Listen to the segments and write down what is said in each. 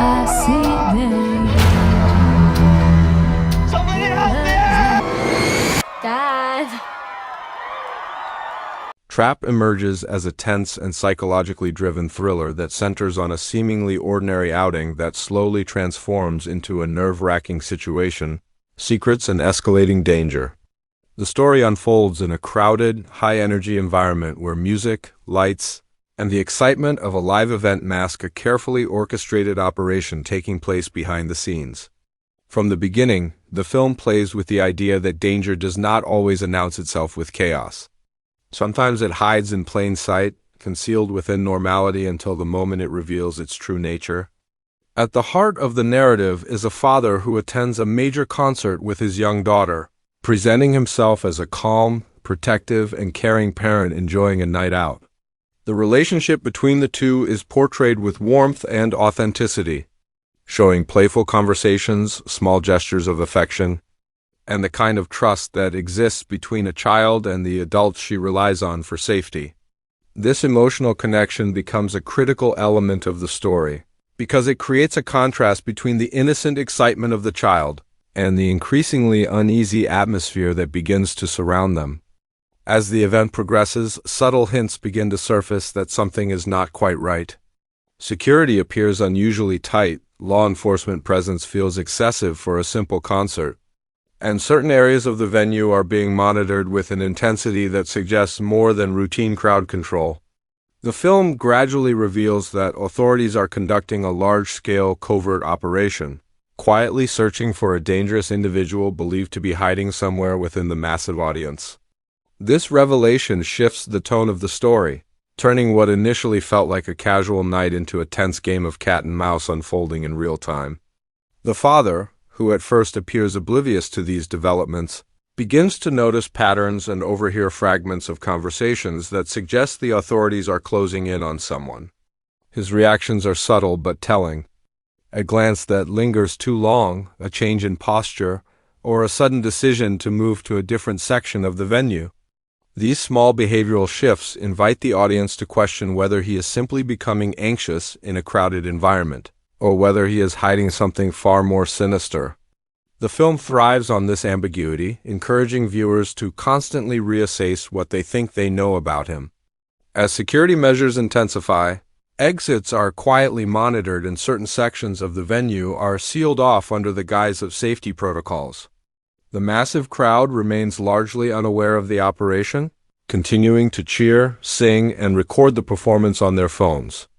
I see Somebody out there! Dad. Trap emerges as a tense and psychologically driven thriller that centers on a seemingly ordinary outing that slowly transforms into a nerve-wracking situation, secrets and escalating danger. The story unfolds in a crowded, high-energy environment where music, lights, and the excitement of a live event mask a carefully orchestrated operation taking place behind the scenes. From the beginning, the film plays with the idea that danger does not always announce itself with chaos. Sometimes it hides in plain sight, concealed within normality until the moment it reveals its true nature. At the heart of the narrative is a father who attends a major concert with his young daughter, presenting himself as a calm, protective, and caring parent enjoying a night out. The relationship between the two is portrayed with warmth and authenticity, showing playful conversations, small gestures of affection, and the kind of trust that exists between a child and the adults she relies on for safety. This emotional connection becomes a critical element of the story, because it creates a contrast between the innocent excitement of the child and the increasingly uneasy atmosphere that begins to surround them. As the event progresses, subtle hints begin to surface that something is not quite right. Security appears unusually tight, law enforcement presence feels excessive for a simple concert, and certain areas of the venue are being monitored with an intensity that suggests more than routine crowd control. The film gradually reveals that authorities are conducting a large-scale covert operation, quietly searching for a dangerous individual believed to be hiding somewhere within the massive audience. This revelation shifts the tone of the story, turning what initially felt like a casual night into a tense game of cat and mouse unfolding in real time. The father, who at first appears oblivious to these developments, begins to notice patterns and overhear fragments of conversations that suggest the authorities are closing in on someone. His reactions are subtle but telling. A glance that lingers too long, a change in posture, or a sudden decision to move to a different section of the venue. These small behavioral shifts invite the audience to question whether he is simply becoming anxious in a crowded environment, or whether he is hiding something far more sinister. The film thrives on this ambiguity, encouraging viewers to constantly reassess what they think they know about him. As security measures intensify, exits are quietly monitored and certain sections of the venue are sealed off under the guise of safety protocols. The massive crowd remains largely unaware of the operation, continuing to cheer, sing, and record the performance on their phones.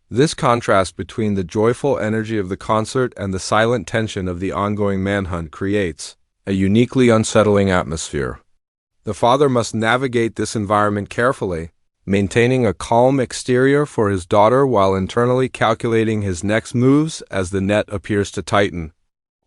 This contrast between the joyful energy of the concert and the silent tension of the ongoing manhunt creates a uniquely unsettling atmosphere. The father must navigate this environment carefully, maintaining a calm exterior for his daughter while internally calculating his next moves as the net appears to tighten.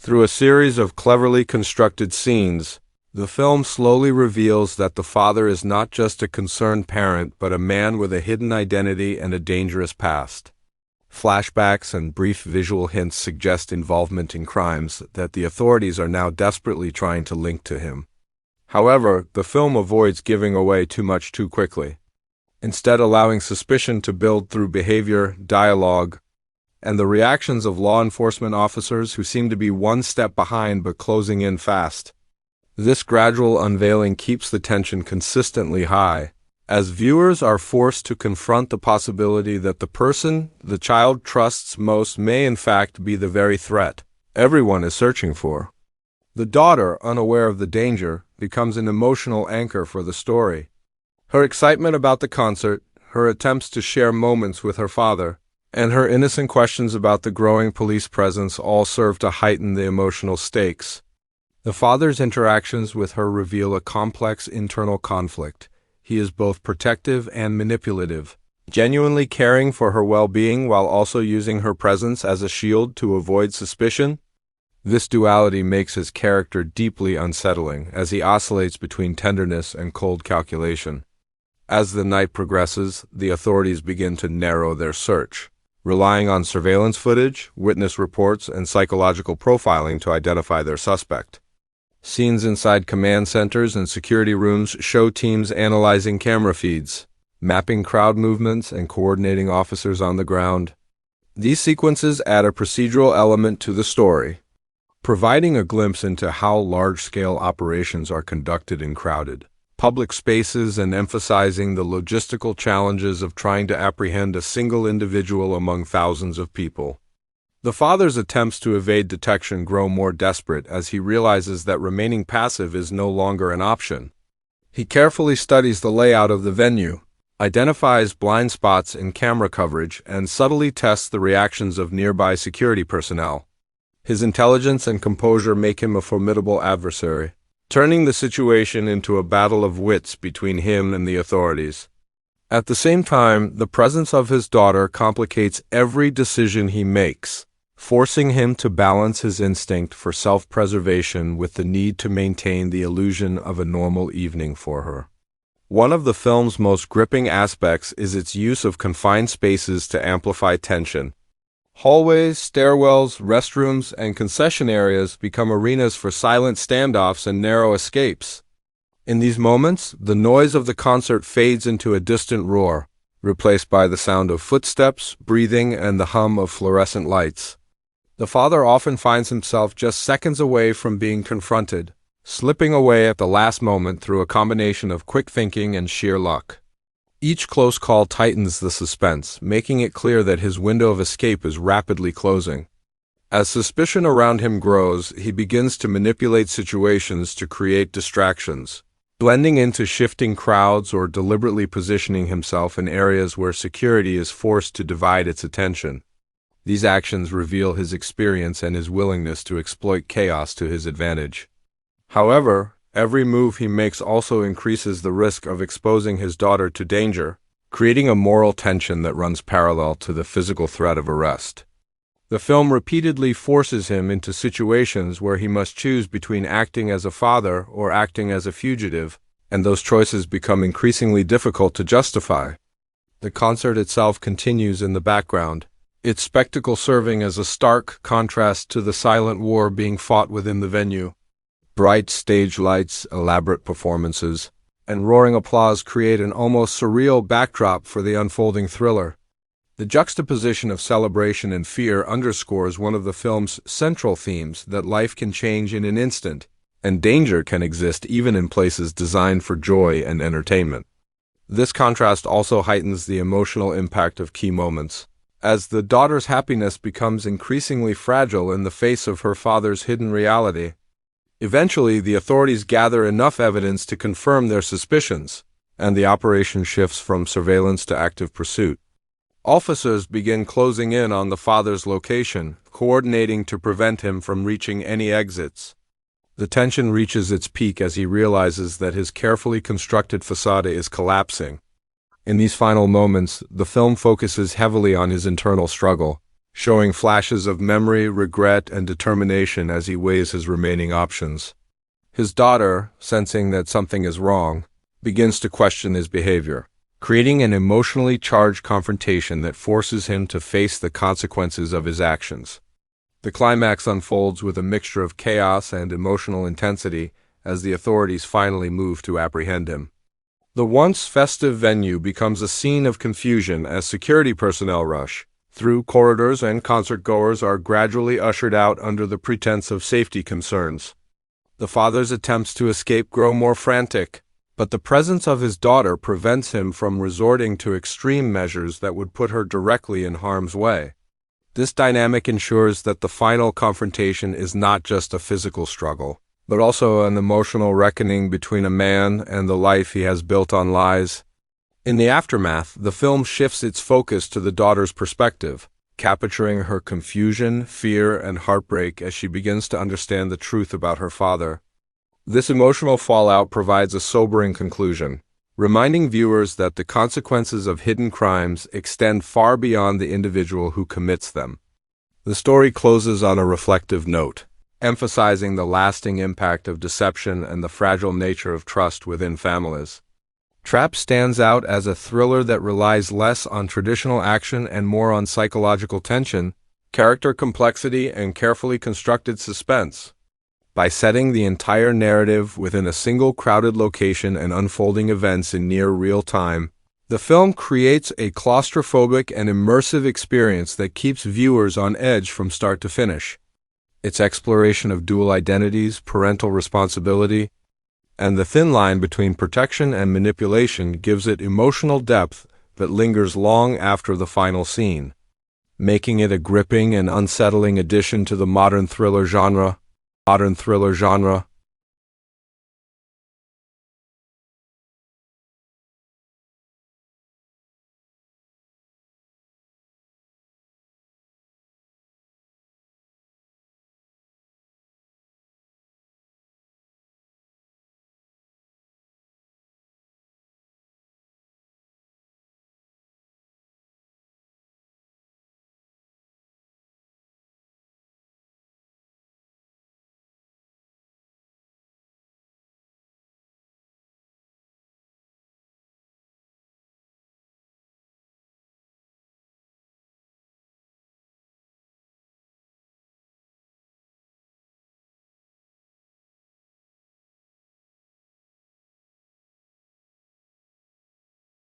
Through a series of cleverly constructed scenes, the film slowly reveals that the father is not just a concerned parent but a man with a hidden identity and a dangerous past. Flashbacks and brief visual hints suggest involvement in crimes that the authorities are now desperately trying to link to him. However, the film avoids giving away too much too quickly, instead allowing suspicion to build through behavior, dialogue, and the reactions of law enforcement officers who seem to be one step behind but closing in fast. This gradual unveiling keeps the tension consistently high, as viewers are forced to confront the possibility that the person the child trusts most may in fact be the very threat everyone is searching for. The daughter, unaware of the danger, becomes an emotional anchor for the story. Her excitement about the concert, her attempts to share moments with her father, and her innocent questions about the growing police presence all serve to heighten the emotional stakes. The father's interactions with her reveal a complex internal conflict. He is both protective and manipulative, genuinely caring for her well-being while also using her presence as a shield to avoid suspicion. This duality makes his character deeply unsettling as he oscillates between tenderness and cold calculation. As the night progresses, the authorities begin to narrow their search, relying on surveillance footage, witness reports, and psychological profiling to identify their suspect. Scenes inside command centers and security rooms show teams analyzing camera feeds, mapping crowd movements, and coordinating officers on the ground. These sequences add a procedural element to the story, providing a glimpse into how large-scale operations are conducted in crowded public spaces and emphasizing the logistical challenges of trying to apprehend a single individual among thousands of people. The father's attempts to evade detection grow more desperate as he realizes that remaining passive is no longer an option. He carefully studies the layout of the venue, identifies blind spots in camera coverage, and subtly tests the reactions of nearby security personnel. His intelligence and composure make him a formidable adversary, turning the situation into a battle of wits between him and the authorities. At the same time, the presence of his daughter complicates every decision he makes, forcing him to balance his instinct for self-preservation with the need to maintain the illusion of a normal evening for her. One of the film's most gripping aspects is its use of confined spaces to amplify tension. Hallways, stairwells, restrooms, and concession areas become arenas for silent standoffs and narrow escapes. In these moments, the noise of the concert fades into a distant roar, replaced by the sound of footsteps, breathing, and the hum of fluorescent lights. The father often finds himself just seconds away from being confronted, slipping away at the last moment through a combination of quick thinking and sheer luck. Each close call tightens the suspense, making it clear that his window of escape is rapidly closing. As suspicion around him grows, he begins to manipulate situations to create distractions, blending into shifting crowds or deliberately positioning himself in areas where security is forced to divide its attention. These actions reveal his experience and his willingness to exploit chaos to his advantage. However, every move he makes also increases the risk of exposing his daughter to danger, creating a moral tension that runs parallel to the physical threat of arrest. The film repeatedly forces him into situations where he must choose between acting as a father or acting as a fugitive, and those choices become increasingly difficult to justify. The concert itself continues in the background, its spectacle serving as a stark contrast to the silent war being fought within the venue. Bright stage lights, elaborate performances, and roaring applause create an almost surreal backdrop for the unfolding thriller. The juxtaposition of celebration and fear underscores one of the film's central themes that life can change in an instant, and danger can exist even in places designed for joy and entertainment. This contrast also heightens the emotional impact of key moments, as the daughter's happiness becomes increasingly fragile in the face of her father's hidden reality. Eventually, the authorities gather enough evidence to confirm their suspicions, and the operation shifts from surveillance to active pursuit. Officers begin closing in on the father's location, coordinating to prevent him from reaching any exits. The tension reaches its peak as he realizes that his carefully constructed facade is collapsing. In these final moments, the film focuses heavily on his internal struggle, showing flashes of memory, regret, and determination as he weighs his remaining options. His daughter, sensing that something is wrong, begins to question his behavior, creating an emotionally charged confrontation that forces him to face the consequences of his actions. The climax unfolds with a mixture of chaos and emotional intensity as the authorities finally move to apprehend him. The once festive venue becomes a scene of confusion as security personnel rush through corridors and concertgoers are gradually ushered out under the pretense of safety concerns. The father's attempts to escape grow more frantic, but the presence of his daughter prevents him from resorting to extreme measures that would put her directly in harm's way. This dynamic ensures that the final confrontation is not just a physical struggle, but also an emotional reckoning between a man and the life he has built on lies. In the aftermath, the film shifts its focus to the daughter's perspective, capturing her confusion, fear, and heartbreak as she begins to understand the truth about her father. This emotional fallout provides a sobering conclusion, reminding viewers that the consequences of hidden crimes extend far beyond the individual who commits them. The story closes on a reflective note, emphasizing the lasting impact of deception and the fragile nature of trust within families. Trap stands out as a thriller that relies less on traditional action and more on psychological tension, character complexity, and carefully constructed suspense. By setting the entire narrative within a single crowded location and unfolding events in near real time, The film creates a claustrophobic and immersive experience that keeps viewers on edge from start to finish. Its exploration of dual identities, parental responsibility, and the thin line between protection and manipulation gives it emotional depth that lingers long after the final scene, making it a gripping and unsettling addition to the modern thriller genre.